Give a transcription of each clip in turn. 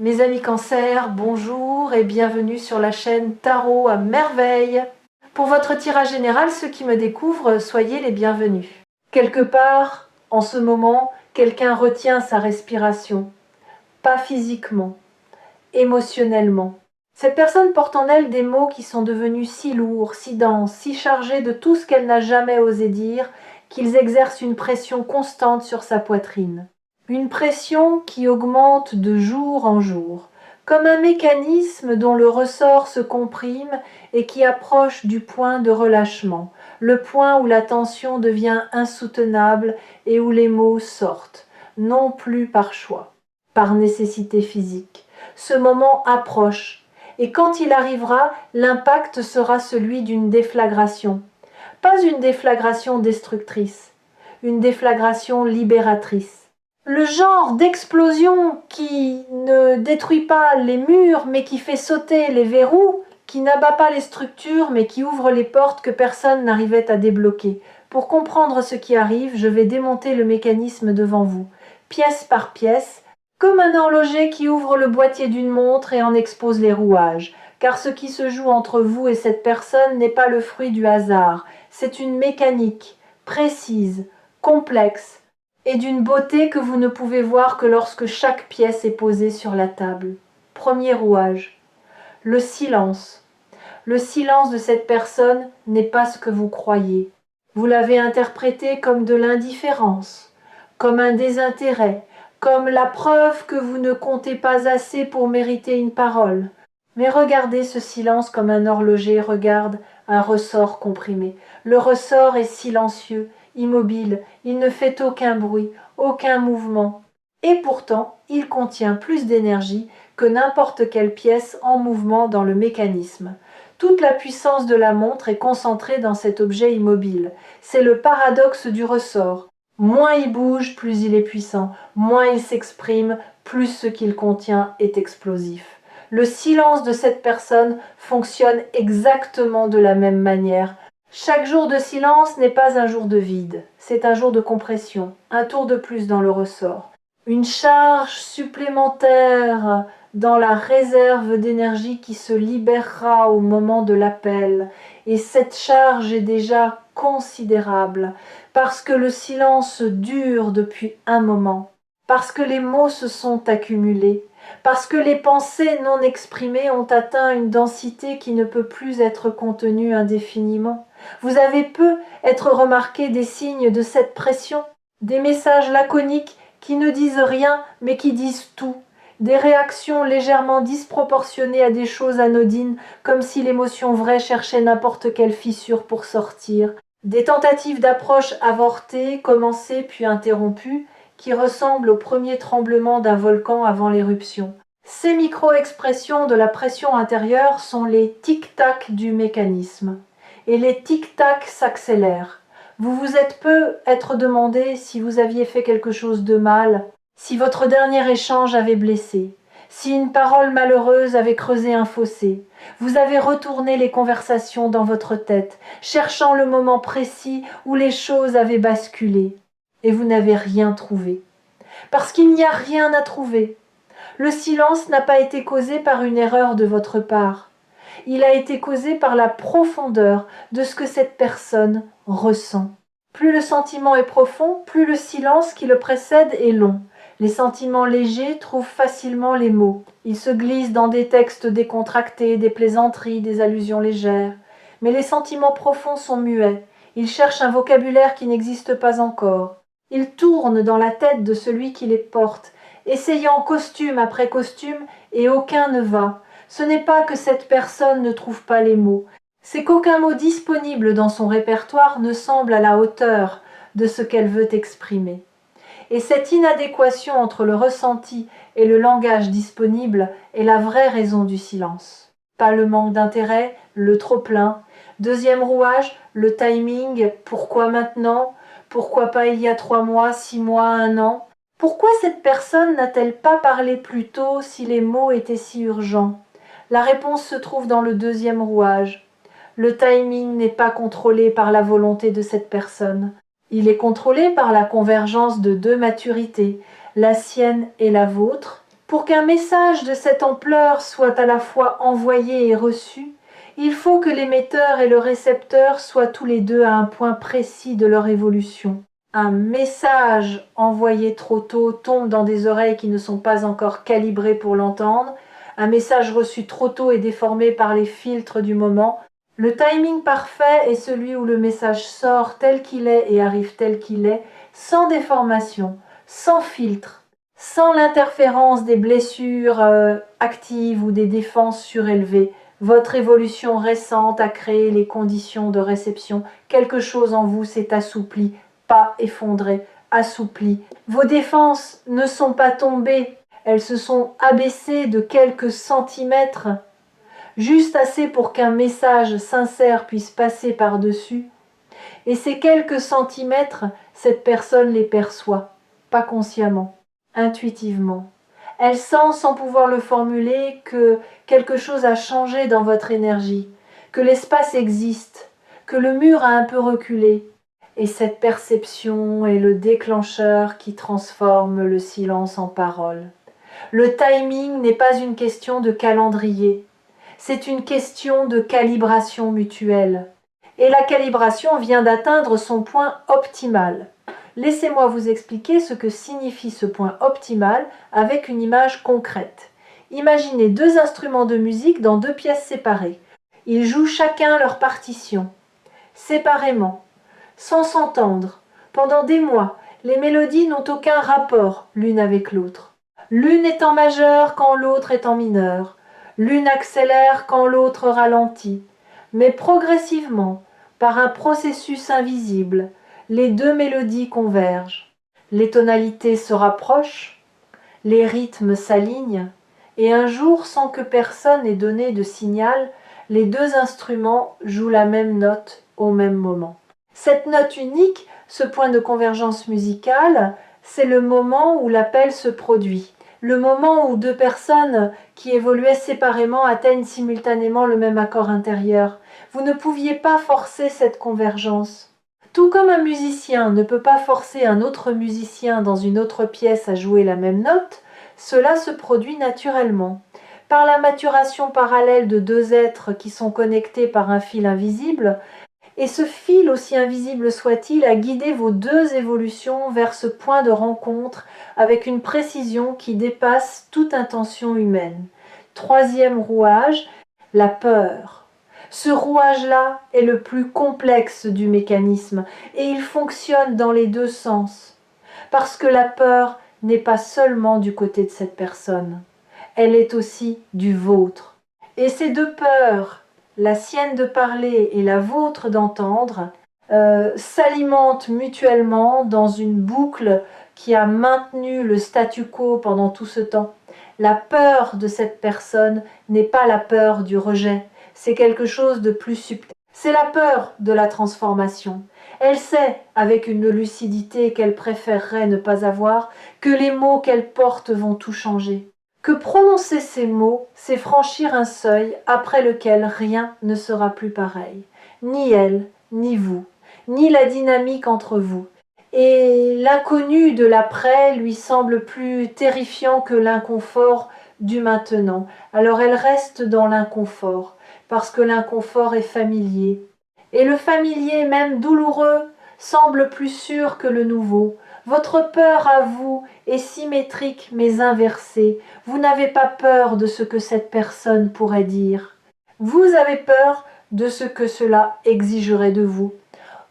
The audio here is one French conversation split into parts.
Mes amis Cancer, bonjour et bienvenue sur la chaîne Tarot à merveille. Pour votre tirage général, ceux qui me découvrent, soyez les bienvenus. Quelque part, en ce moment, quelqu'un retient sa respiration. Pas physiquement, émotionnellement. Cette personne porte en elle des mots qui sont devenus si lourds, si denses, si chargés de tout ce qu'elle n'a jamais osé dire, qu'ils exercent une pression constante sur sa poitrine. Une pression qui augmente de jour en jour, comme un mécanisme dont le ressort se comprime et qui approche du point de relâchement, le point où la tension devient insoutenable et où les mots sortent, non plus par choix, par nécessité physique. Ce moment approche, et quand il arrivera, l'impact sera celui d'une déflagration. Pas une déflagration destructrice, une déflagration libératrice. Le genre d'explosion qui ne détruit pas les murs mais qui fait sauter les verrous, qui n'abat pas les structures mais qui ouvre les portes que personne n'arrivait à débloquer. Pour comprendre ce qui arrive, je vais démonter le mécanisme devant vous, pièce par pièce, comme un horloger qui ouvre le boîtier d'une montre et en expose les rouages. Car ce qui se joue entre vous et cette personne n'est pas le fruit du hasard, c'est une mécanique, précise, complexe, et d'une beauté que vous ne pouvez voir que lorsque chaque pièce est posée sur la table. Premier rouage. Le silence. Le silence de cette personne n'est pas ce que vous croyez. Vous l'avez interprété comme de l'indifférence, comme un désintérêt, comme la preuve que vous ne comptez pas assez pour mériter une parole. Mais regardez ce silence comme un horloger regarde un ressort comprimé. Le ressort est silencieux, immobile, il ne fait aucun bruit, aucun mouvement. Et pourtant, il contient plus d'énergie que n'importe quelle pièce en mouvement dans le mécanisme. Toute la puissance de la montre est concentrée dans cet objet immobile. C'est le paradoxe du ressort. Moins il bouge, plus il est puissant. Moins il s'exprime, plus ce qu'il contient est explosif. Le silence de cette personne fonctionne exactement de la même manière. Chaque jour de silence n'est pas un jour de vide, c'est un jour de compression, un tour de plus dans le ressort. Une charge supplémentaire dans la réserve d'énergie qui se libérera au moment de l'appel. Et cette charge est déjà considérable, parce que le silence dure depuis un moment, parce que les mots se sont accumulés, parce que les pensées non exprimées ont atteint une densité qui ne peut plus être contenue indéfiniment. Vous avez peu être remarqué des signes de cette pression, des messages laconiques qui ne disent rien mais qui disent tout, des réactions légèrement disproportionnées à des choses anodines, comme si l'émotion vraie cherchait n'importe quelle fissure pour sortir, des tentatives d'approche avortées, commencées puis interrompues, qui ressemblent au premier tremblement d'un volcan avant l'éruption. Ces micro-expressions de la pression intérieure sont les tic-tac du mécanisme. Et les tic-tac s'accélèrent. Vous vous êtes peu être demandé si vous aviez fait quelque chose de mal, si votre dernier échange avait blessé, si une parole malheureuse avait creusé un fossé. Vous avez retourné les conversations dans votre tête, cherchant le moment précis où les choses avaient basculé. Et vous n'avez rien trouvé. Parce qu'il n'y a rien à trouver. Le silence n'a pas été causé par une erreur de votre part. Il a été causé par la profondeur de ce que cette personne ressent. Plus le sentiment est profond, plus le silence qui le précède est long. Les sentiments légers trouvent facilement les mots. Ils se glissent dans des textes décontractés, des plaisanteries, des allusions légères. Mais les sentiments profonds sont muets. Ils cherchent un vocabulaire qui n'existe pas encore. Ils tournent dans la tête de celui qui les porte, essayant costume après costume, et aucun ne va. Ce n'est pas que cette personne ne trouve pas les mots, c'est qu'aucun mot disponible dans son répertoire ne semble à la hauteur de ce qu'elle veut exprimer. Et cette inadéquation entre le ressenti et le langage disponible est la vraie raison du silence. Pas le manque d'intérêt, le trop-plein. Deuxième rouage, le timing, pourquoi maintenant ? Pourquoi pas il y a 3 mois, 6 mois, 1 an ? Pourquoi cette personne n'a-t-elle pas parlé plus tôt si les mots étaient si urgents ? La réponse se trouve dans le deuxième rouage. Le timing n'est pas contrôlé par la volonté de cette personne. Il est contrôlé par la convergence de 2 maturités, la sienne et la vôtre, Pour qu'un message de cette ampleur soit à la fois envoyé et reçu, il faut que l'émetteur et le récepteur soient tous les deux à un point précis de leur évolution. Un message envoyé trop tôt tombe dans des oreilles qui ne sont pas encore calibrées pour l'entendre. Un message reçu trop tôt est déformé par les filtres du moment. Le timing parfait est celui où le message sort tel qu'il est et arrive tel qu'il est, sans déformation, sans filtre, sans l'interférence des blessures actives ou des défenses surélevées. Votre évolution récente a créé les conditions de réception. Quelque chose en vous s'est assoupli, pas effondré, assoupli. Vos défenses ne sont pas tombées, elles se sont abaissées de quelques centimètres, juste assez pour qu'un message sincère puisse passer par-dessus. Et ces quelques centimètres, cette personne les perçoit, pas consciemment, intuitivement. Elle sent, sans pouvoir le formuler, que quelque chose a changé dans votre énergie, que l'espace existe, que le mur a un peu reculé. Et cette perception est le déclencheur qui transforme le silence en parole. Le timing n'est pas une question de calendrier, c'est une question de calibration mutuelle. Et la calibration vient d'atteindre son point optimal. Laissez-moi vous expliquer ce que signifie ce point optimal avec une image concrète. Imaginez deux instruments de musique dans deux pièces séparées. Ils jouent chacun leur partition, séparément, sans s'entendre. Pendant des mois, les mélodies n'ont aucun rapport l'une avec l'autre. L'une est en majeur quand l'autre est en mineur. L'une accélère quand l'autre ralentit. Mais progressivement, par un processus invisible, les deux mélodies convergent. Les tonalités se rapprochent, les rythmes s'alignent, et un jour, sans que personne ait donné de signal, les deux instruments jouent la même note au même moment. Cette note unique, ce point de convergence musicale, c'est le moment où l'appel se produit. Le moment où deux personnes qui évoluaient séparément atteignent simultanément le même accord intérieur. Vous ne pouviez pas forcer cette convergence. Tout comme un musicien ne peut pas forcer un autre musicien dans une autre pièce à jouer la même note, cela se produit naturellement. Par la maturation parallèle de deux êtres qui sont connectés par un fil invisible, et ce fil, aussi invisible soit-il, a guidé vos deux évolutions vers ce point de rencontre avec une précision qui dépasse toute intention humaine. Troisième rouage, la peur. Ce rouage-là est le plus complexe du mécanisme et il fonctionne dans les deux sens. Parce que la peur n'est pas seulement du côté de cette personne, elle est aussi du vôtre. Et ces deux peurs, la sienne de parler et la vôtre d'entendre, s'alimentent mutuellement dans une boucle qui a maintenu le statu quo pendant tout ce temps. La peur de cette personne n'est pas la peur du rejet, c'est quelque chose de plus subtil. C'est la peur de la transformation. Elle sait, avec une lucidité qu'elle préférerait ne pas avoir, que les mots qu'elle porte vont tout changer. Que prononcer ces mots, c'est franchir un seuil après lequel rien ne sera plus pareil. Ni elle, ni vous, ni la dynamique entre vous. Et l'inconnu de l'après lui semble plus terrifiant que l'inconfort du maintenant. Alors elle reste dans l'inconfort, parce que l'inconfort est familier. Et le familier, même douloureux, semble plus sûr que le nouveau. Votre peur à vous est symétrique mais inversée. Vous n'avez pas peur de ce que cette personne pourrait dire. Vous avez peur de ce que cela exigerait de vous.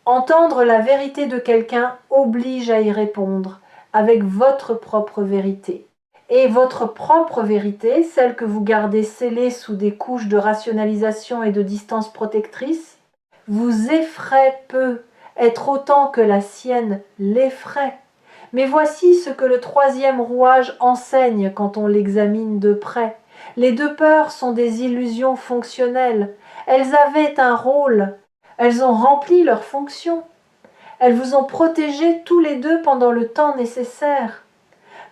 Entendre la vérité de quelqu'un oblige à y répondre avec votre propre vérité. Et votre propre vérité, celle que vous gardez scellée sous des couches de rationalisation et de distance protectrice, vous effraie peu, être autant que la sienne l'effraie. Mais voici ce que le troisième rouage enseigne quand on l'examine de près. Les deux peurs sont des illusions fonctionnelles. Elles avaient un rôle. Elles ont rempli leur fonction. Elles vous ont protégés tous les deux pendant le temps nécessaire.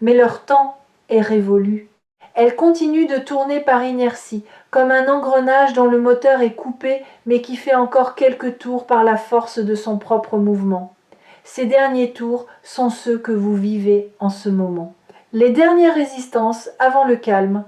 Mais leur temps est révolu. Elles continuent de tourner par inertie, comme un engrenage dont le moteur est coupé mais qui fait encore quelques tours par la force de son propre mouvement. Ces derniers tours sont ceux que vous vivez en ce moment. les dernières résistances avant le calme,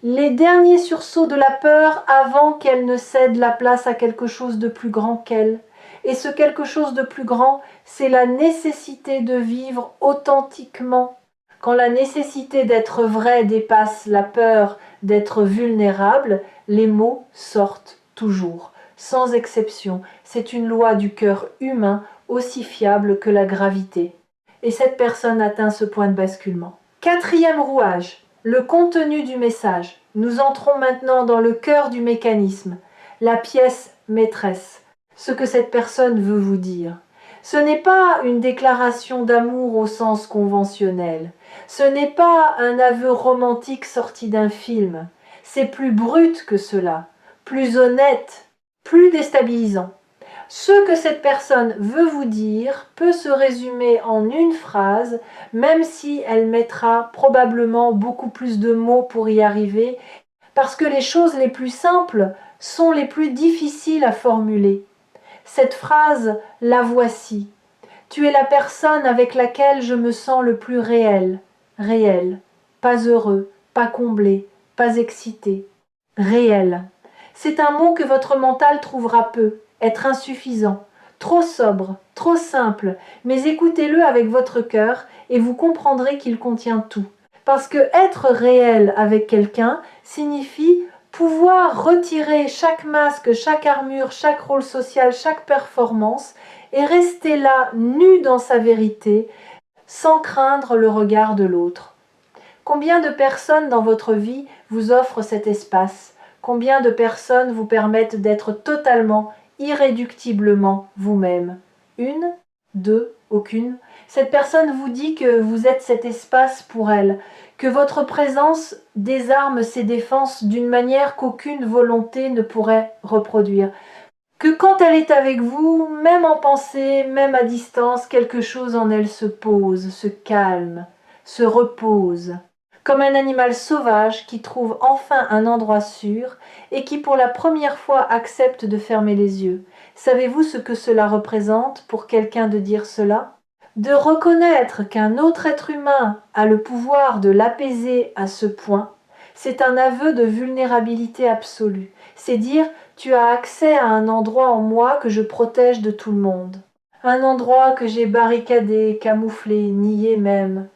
les derniers sursauts de la peur avant qu'elle ne cède la place à quelque chose de plus grand qu'elle. Et ce quelque chose de plus grand, c'est la nécessité de vivre authentiquement. Quand la nécessité d'être vrai dépasse la peur d'être vulnérable, les mots sortent toujours, sans exception. C'est une loi du cœur humain aussi fiable que la gravité. Et cette personne atteint ce point de basculement. Quatrième rouage, le contenu du message. Nous entrons maintenant dans le cœur du mécanisme, la pièce maîtresse, ce que cette personne veut vous dire. Ce n'est pas une déclaration d'amour au sens conventionnel. Ce n'est pas un aveu romantique sorti d'un film. C'est plus brut que cela, plus honnête, plus déstabilisant. Ce que cette personne veut vous dire peut se résumer en une phrase, même si elle mettra probablement beaucoup plus de mots pour y arriver, parce que les choses les plus simples sont les plus difficiles à formuler. Cette phrase, la voici. Tu es la personne avec laquelle je me sens le plus réel. Réel. Pas heureux, pas comblé, pas excité. Réel. C'est un mot que votre mental trouvera peu, être insuffisant, trop sobre, trop simple, mais écoutez-le avec votre cœur et vous comprendrez qu'il contient tout. Parce que être réel avec quelqu'un signifie pouvoir retirer chaque masque, chaque armure, chaque rôle social, chaque performance et rester là, nu dans sa vérité, sans craindre le regard de l'autre. Combien de personnes dans votre vie vous offrent cet espace ? Combien de personnes vous permettent d'être totalement, irréductiblement vous-même ? Une ? Deux ? Aucune ? Cette personne vous dit que vous êtes cet espace pour elle, que votre présence désarme ses défenses d'une manière qu'aucune volonté ne pourrait reproduire. Que quand elle est avec vous, même en pensée, même à distance, quelque chose en elle se pose, se calme, se repose. Comme un animal sauvage qui trouve enfin un endroit sûr et qui pour la première fois accepte de fermer les yeux. Savez-vous ce que cela représente pour quelqu'un de dire cela ? De reconnaître qu'un autre être humain a le pouvoir de l'apaiser à ce point, c'est un aveu de vulnérabilité absolue. C'est dire « tu as accès à un endroit en moi que je protège de tout le monde. Un endroit que j'ai barricadé, camouflé, nié même.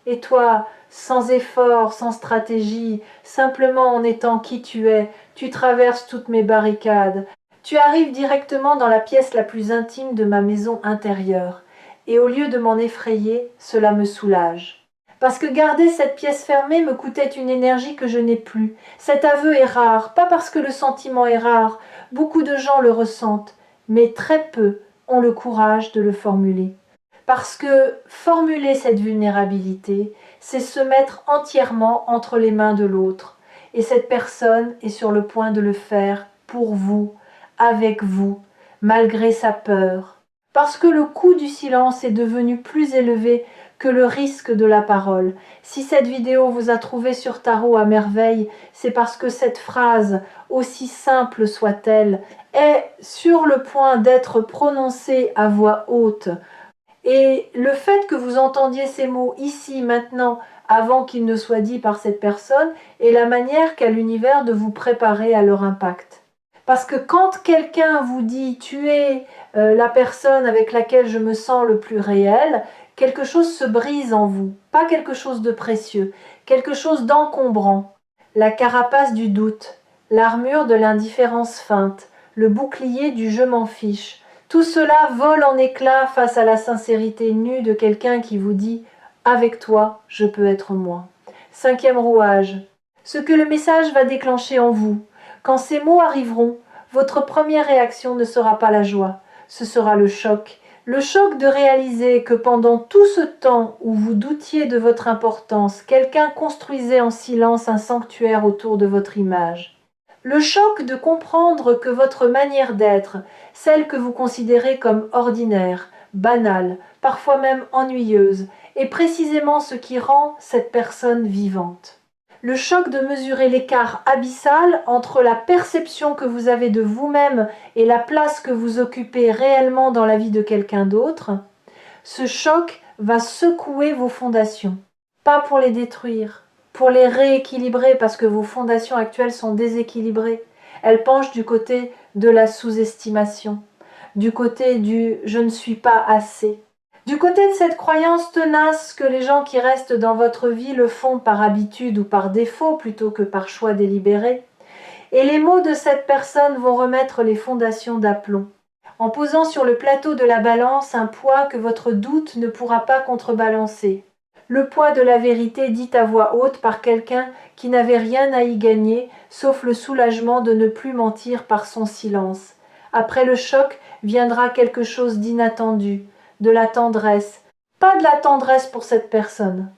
Et toi, sans effort, sans stratégie, simplement en étant qui tu es, tu traverses toutes mes barricades. Tu arrives directement dans la pièce la plus intime de ma maison intérieure. Et au lieu de m'en effrayer, cela me soulage. Parce que garder cette pièce fermée me coûtait une énergie que je n'ai plus. Cet aveu est rare, pas parce que le sentiment est rare. Beaucoup de gens le ressentent, mais très peu ont le courage de le formuler. Parce que formuler cette vulnérabilité, c'est se mettre entièrement entre les mains de l'autre. Et cette personne est sur le point de le faire pour vous, avec vous, malgré sa peur. Parce que le coût du silence est devenu plus élevé que le risque de la parole. Si cette vidéo vous a trouvé sur Tarot à merveille, c'est parce que cette phrase, aussi simple soit-elle, est sur le point d'être prononcée à voix haute. Et le fait que vous entendiez ces mots ici, maintenant, avant qu'ils ne soient dits par cette personne, est la manière qu'a l'univers de vous préparer à leur impact. Parce que quand quelqu'un vous dit « tu es la personne avec laquelle je me sens le plus réel », quelque chose se brise en vous, pas quelque chose de précieux, quelque chose d'encombrant. La carapace du doute, l'armure de l'indifférence feinte, le bouclier du « je m'en fiche », tout cela vole en éclats face à la sincérité nue de quelqu'un qui vous dit « avec toi, je peux être moi ». Cinquième rouage, ce que le message va déclencher en vous. Quand ces mots arriveront, votre première réaction ne sera pas la joie, ce sera le choc. Le choc de réaliser que pendant tout ce temps où vous doutiez de votre importance, quelqu'un construisait en silence un sanctuaire autour de votre image. Le choc de comprendre que votre manière d'être, celle que vous considérez comme ordinaire, banale, parfois même ennuyeuse, est précisément ce qui rend cette personne vivante. Le choc de mesurer l'écart abyssal entre la perception que vous avez de vous-même et la place que vous occupez réellement dans la vie de quelqu'un d'autre, ce choc va secouer vos fondations. pas pour les détruire, pour les rééquilibrer parce que vos fondations actuelles sont déséquilibrées. Elles penchent du côté de la sous-estimation, du côté du « je ne suis pas assez », du côté de cette croyance tenace que les gens qui restent dans votre vie le font par habitude ou par défaut plutôt que par choix délibéré. Et les mots de cette personne vont remettre les fondations d'aplomb, en posant sur le plateau de la balance un poids que votre doute ne pourra pas contrebalancer. Le poids de la vérité dit à voix haute par quelqu'un qui n'avait rien à y gagner, sauf le soulagement de ne plus mentir par son silence. Après le choc viendra quelque chose d'inattendu, de la tendresse. Pas de la tendresse pour cette personne,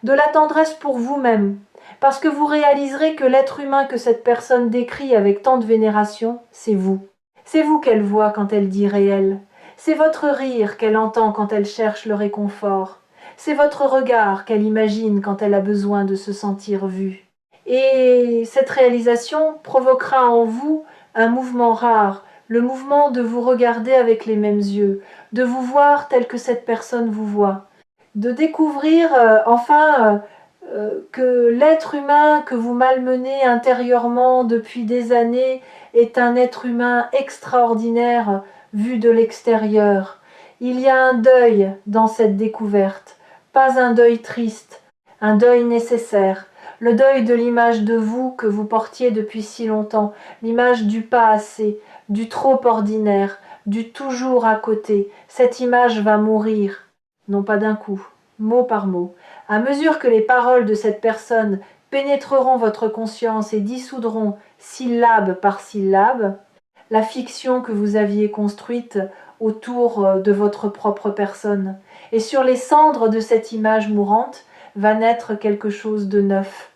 de la tendresse pour vous-même, parce que vous réaliserez que l'être humain que cette personne décrit avec tant de vénération, c'est vous. C'est vous qu'elle voit quand elle dit réel. C'est votre rire qu'elle entend quand elle cherche le réconfort. C'est votre regard qu'elle imagine quand elle a besoin de se sentir vue. Et cette réalisation provoquera en vous un mouvement rare, le mouvement de vous regarder avec les mêmes yeux, de vous voir tel que cette personne vous voit, de découvrir que l'être humain que vous malmenez intérieurement depuis des années est un être humain extraordinaire vu de l'extérieur. Il y a un deuil dans cette découverte, pas un deuil triste, un deuil nécessaire, le deuil de l'image de vous que vous portiez depuis si longtemps, l'image du pas assez, du trop ordinaire, du toujours à côté. Cette image va mourir, non pas d'un coup, mot par mot. À mesure que les paroles de cette personne pénétreront votre conscience et dissoudront syllabe par syllabe la fiction que vous aviez construite autour de votre propre personne. Et sur les cendres de cette image mourante va naître quelque chose de neuf.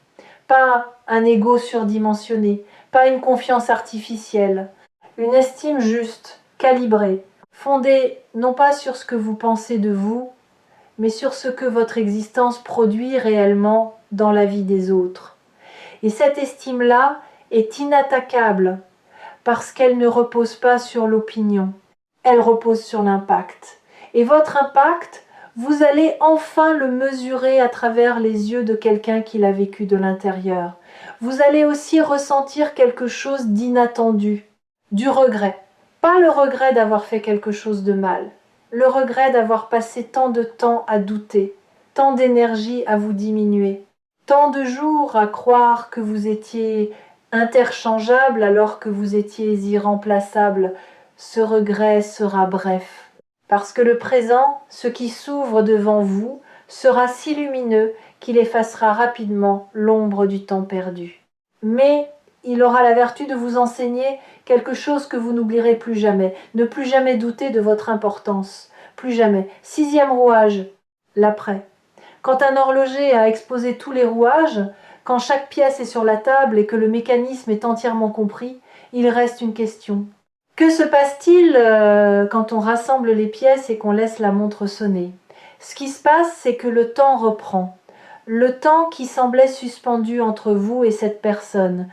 Pas un ego surdimensionné, pas une confiance artificielle, une estime juste, calibrée, fondée non pas sur ce que vous pensez de vous, mais sur ce que votre existence produit réellement dans la vie des autres. Et cette estime-là est inattaquable parce qu'elle ne repose pas sur l'opinion, elle repose sur l'impact. Et votre impact, vous allez enfin le mesurer à travers les yeux de quelqu'un qui l'a vécu de l'intérieur. Vous allez aussi ressentir quelque chose d'inattendu, du regret. Pas le regret d'avoir fait quelque chose de mal, le regret d'avoir passé tant de temps à douter, tant d'énergie à vous diminuer, tant de jours à croire que vous étiez interchangeable alors que vous étiez irremplaçable. Ce regret sera bref, parce que le présent, ce qui s'ouvre devant vous, sera si lumineux qu'il effacera rapidement l'ombre du temps perdu. Mais il aura la vertu de vous enseigner quelque chose que vous n'oublierez plus jamais, ne plus jamais douter de votre importance, plus jamais. 6e rouage, l'après. Quand un horloger a exposé tous les rouages, quand chaque pièce est sur la table et que le mécanisme est entièrement compris, il reste une question. Que se passe-t-il quand on rassemble les pièces et qu'on laisse la montre sonner? Ce qui se passe, c'est que le temps reprend. Le temps qui semblait suspendu entre vous et cette personne.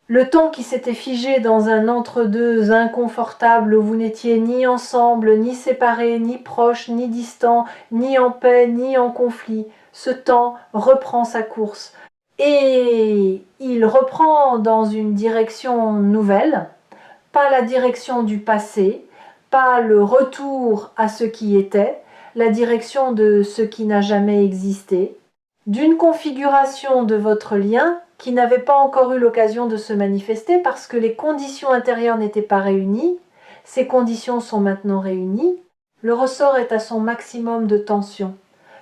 Le temps qui s'était figé dans un entre-deux inconfortable où vous n'étiez ni ensemble, ni séparés, ni proches, ni distants, ni en paix, ni en conflit. Ce temps reprend sa course. Et il reprend dans une direction nouvelle, pas la direction du passé, pas le retour à ce qui était, la direction de ce qui n'a jamais existé, d'une configuration de votre lien qui n'avait pas encore eu l'occasion de se manifester parce que les conditions intérieures n'étaient pas réunies. Ces conditions sont maintenant réunies. Le ressort est à son maximum de tension.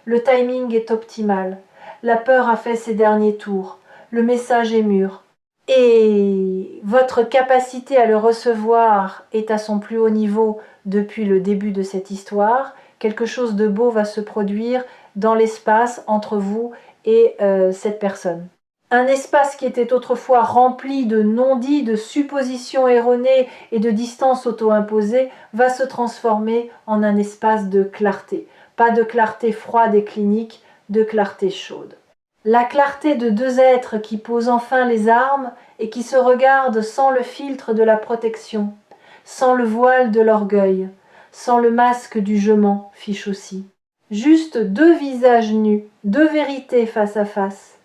Le timing est optimal. La peur a fait ses derniers tours. Le message est mûr. Et votre capacité à le recevoir est à son plus haut niveau depuis le début de cette histoire. Quelque chose de beau va se produire dans l'espace entre vous et cette personne. Un espace qui était autrefois rempli de non-dits, de suppositions erronées et de distances auto-imposées va se transformer en un espace de clarté. Pas de clarté froide et clinique, de clarté chaude. La clarté de deux êtres qui posent enfin les armes et qui se regardent sans le filtre de la protection, sans le voile de l'orgueil, sans le masque du je m'en fiche aussi. Juste deux visages nus, deux vérités face à face.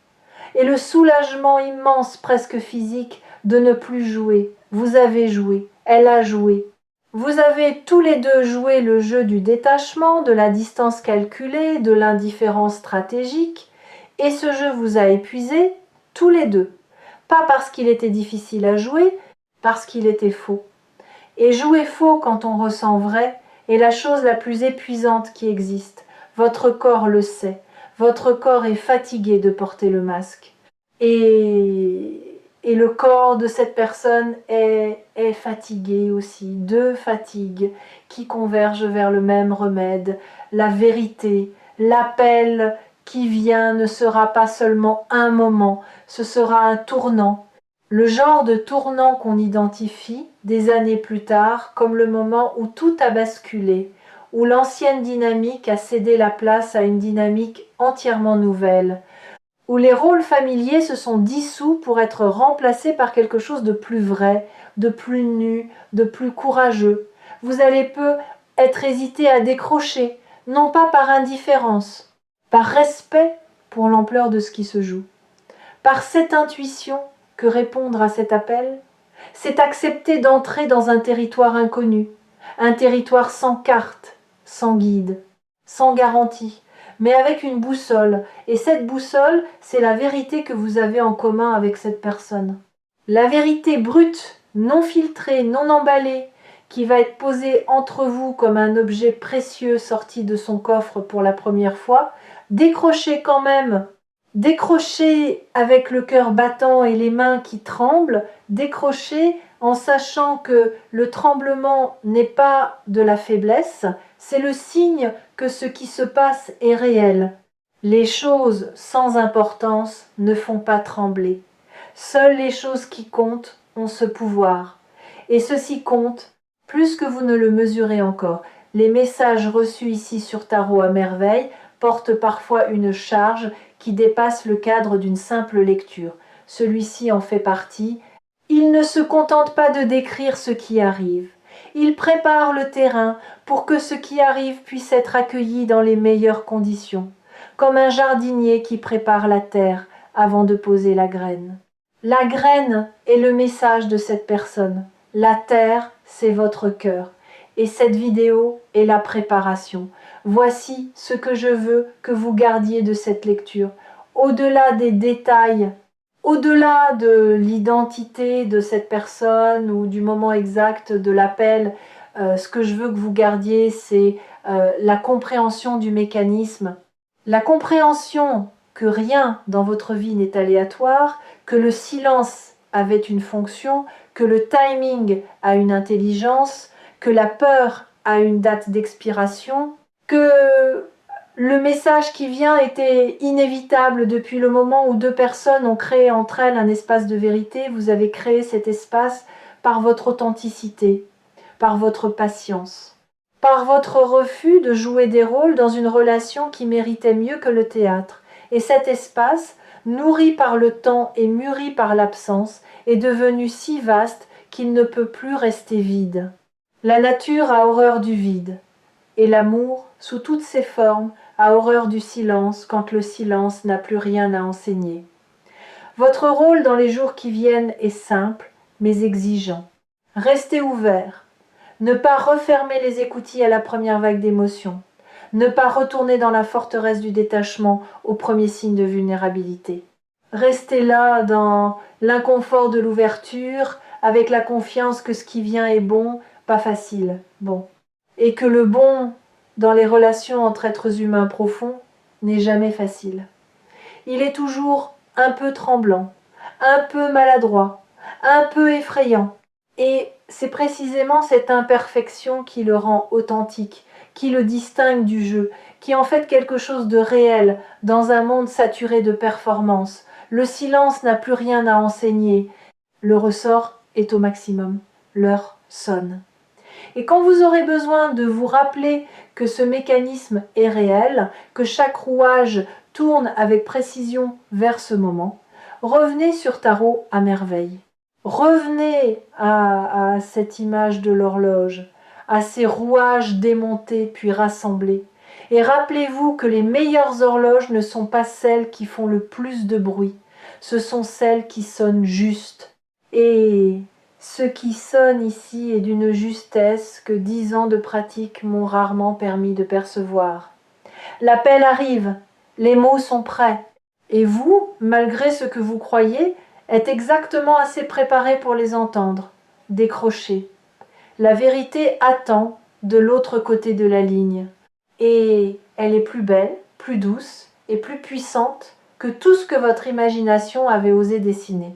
Et le soulagement immense, presque physique, de ne plus jouer. Vous avez joué, elle a joué. Vous avez tous les deux joué le jeu du détachement, de la distance calculée, de l'indifférence stratégique, et ce jeu vous a épuisé, tous les deux. Pas parce qu'il était difficile à jouer, parce qu'il était faux. Et jouer faux quand on ressent vrai est la chose la plus épuisante qui existe. Votre corps le sait. Votre corps est fatigué de porter le masque. Et le corps de cette personne est fatigué aussi. Deux fatigues qui convergent vers le même remède. La vérité, l'appel qui vient ne sera pas seulement un moment, ce sera un tournant. Le genre de tournant qu'on identifie des années plus tard comme le moment où tout a basculé, où l'ancienne dynamique a cédé la place à une dynamique entièrement nouvelle, où les rôles familiers se sont dissous pour être remplacés par quelque chose de plus vrai, de plus nu, de plus courageux. Vous allez peu être hésité à décrocher, non pas par indifférence, par respect pour l'ampleur de ce qui se joue, par cette intuition que répondre à cet appel, c'est accepter d'entrer dans un territoire inconnu, un territoire sans carte, sans guide, sans garantie, mais avec une boussole. Et cette boussole, c'est la vérité que vous avez en commun avec cette personne. La vérité brute, non filtrée, non emballée, qui va être posée entre vous comme un objet précieux sorti de son coffre pour la première fois, décrochez quand même. Décrocher avec le cœur battant et les mains qui tremblent, décrocher en sachant que le tremblement n'est pas de la faiblesse, c'est le signe que ce qui se passe est réel. Les choses sans importance ne font pas trembler. Seules les choses qui comptent ont ce pouvoir. Et ceci compte plus que vous ne le mesurez encore. Les messages reçus ici sur Tarot à merveille portent parfois une charge qui dépasse le cadre d'une simple lecture. Celui-ci en fait partie. Il ne se contente pas de décrire ce qui arrive. Il prépare le terrain pour que ce qui arrive puisse être accueilli dans les meilleures conditions, comme un jardinier qui prépare la terre avant de poser la graine. La graine est le message de cette personne. La terre, c'est votre cœur. Et cette vidéo est la préparation. Voici ce que je veux que vous gardiez de cette lecture. Au-delà des détails, au-delà de l'identité de cette personne ou du moment exact de l'appel, ce que je veux que vous gardiez, c'est la compréhension du mécanisme. La compréhension que rien dans votre vie n'est aléatoire, que le silence avait une fonction, que le timing a une intelligence, que la peur a une date d'expiration, que le message qui vient était inévitable depuis le moment où deux personnes ont créé entre elles un espace de vérité. Vous avez créé cet espace par votre authenticité, par votre patience, par votre refus de jouer des rôles dans une relation qui méritait mieux que le théâtre. Et cet espace, nourri par le temps et mûri par l'absence, est devenu si vaste qu'il ne peut plus rester vide. La nature a horreur du vide, et l'amour, sous toutes ses formes, a horreur du silence quand le silence n'a plus rien à enseigner. Votre rôle dans les jours qui viennent est simple, mais exigeant. Restez ouvert. Ne pas refermer les écoutilles à la première vague d'émotions. Ne pas retourner dans la forteresse du détachement au premier signe de vulnérabilité. Restez là dans l'inconfort de l'ouverture, avec la confiance que ce qui vient est bon, pas facile, bon. Et que le bon dans les relations entre êtres humains profonds n'est jamais facile. Il est toujours un peu tremblant, un peu maladroit, un peu effrayant. Et c'est précisément cette imperfection qui le rend authentique, qui le distingue du jeu, qui en fait quelque chose de réel dans un monde saturé de performance. Le silence n'a plus rien à enseigner. Le ressort est au maximum. L'heure sonne. Et quand vous aurez besoin de vous rappeler que ce mécanisme est réel, que chaque rouage tourne avec précision vers ce moment, revenez sur Tarot à merveille. Revenez à cette image de l'horloge, à ces rouages démontés puis rassemblés, Et rappelez-vous que les meilleures horloges ne sont pas celles qui font le plus de bruit, ce sont celles qui sonnent juste. Et ce qui sonne ici est d'une justesse que 10 ans de pratique m'ont rarement permis de percevoir. L'appel arrive, les mots sont prêts, et vous, malgré ce que vous croyez, êtes exactement assez préparé pour les entendre. Décrochez. La vérité attend de l'autre côté de la ligne. Et elle est plus belle, plus douce et plus puissante que tout ce que votre imagination avait osé dessiner.